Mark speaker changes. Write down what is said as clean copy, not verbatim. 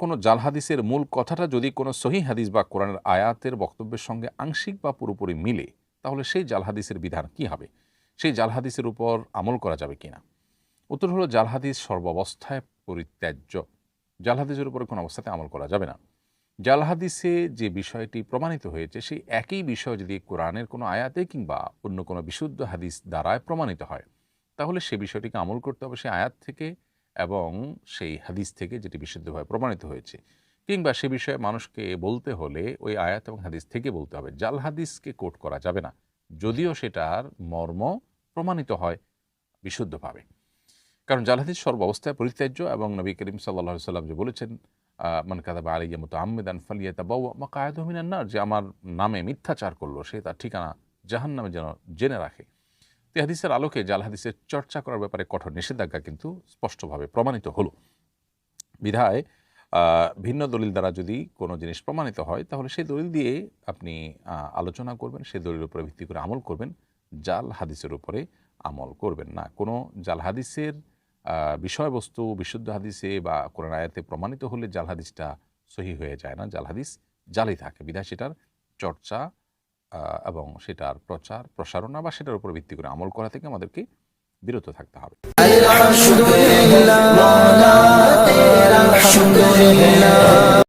Speaker 1: কোনো জাল হাদিসের মূল কথাটা যদি কোনো সহিহ হাদিস বা কোরআনের আয়াতের বক্তব্যের সঙ্গে আংশিক বা পুরোপুরি মিলে, তাহলে সেই জাল হাদিসের বিধান কি হবে? সেই জাল হাদিসের উপর আমল করা যাবে কিনা? উত্তর হলো, জাল হাদিস সর্বাবস্থায় পরিত্যাজ্য। জাল হাদিসের উপরে কোনো অবস্থাতে আমল করা যাবে না। জাল হাদিসে যে বিষয়টি প্রমাণিত হয়েছে, সেই একই বিষয় যদি কোরআনের কোনো আয়াতে কিংবা অন্য কোনো বিশুদ্ধ হাদিস দ্বারায় প্রমাণিত হয়, তাহলে সে বিষয়টিকে আমল করতে হবে সেই আয়াত থেকে এবং সেই হাদিস থেকে, যেটি বিশুদ্ধভাবে প্রমাণিত হয়েছে। কিংবা সে বিষয়ে মানুষকে বলতে হলে ওই আয়াত এবং হাদিস থেকে বলতে হবে। জাল হাদিসকে কোট করা যাবে না, যদিও সেটার মর্ম প্রমাণিত হয় বিশুদ্ধভাবে। কারণ জাল হাদিস সর্বাবস্থায় পরিত্যাজ্য, এবং নবী করিম সাল্লাল্লাহু আলাইহি ওয়াসাল্লাম যে বলেছেন, মান কাযাবা আলাইয়া মুতাআম্মিদান ফালইয়াতাবাওয়া মাকআদাহু মিনান নার, যে আমার নামে মিথ্যাচার করলো সে তার ঠিকানা জাহান্নামে যেন জেনে রাখে। তো হাদিসের আলোকে জাল হাদিসের চর্চা করার ব্যাপারে কঠোর নিষেধাজ্ঞা কিন্তু স্পষ্টভাবে প্রমাণিত হলো। বিধায় ভিন্ন দলিল দ্বারা যদি কোনো জিনিস প্রমাণিত হয়, তাহলে সেই দলিল দিয়ে আপনি আলোচনা করবেন, সেই দলিলের উপরে ভিত্তি করে আমল করবেন, জাল হাদিসের উপরে আমল করবেন না। কোনো জাল হাদিসের বিষয়বস্তু বিশুদ্ধ হাদিসে বা কোরআন আয়াতে প্রমাণিত হলে জাল হাদিসটা সহিহ হয়ে যায় না, জাল হাদিস জালি থাকে। বিধায় সেটার চর্চা এবং সেটার প্রচার প্রসারণা বা সেটার উপর ভিত্তি করে আমল করা থেকে আমাদেরকে বিরত থাকতে হবে।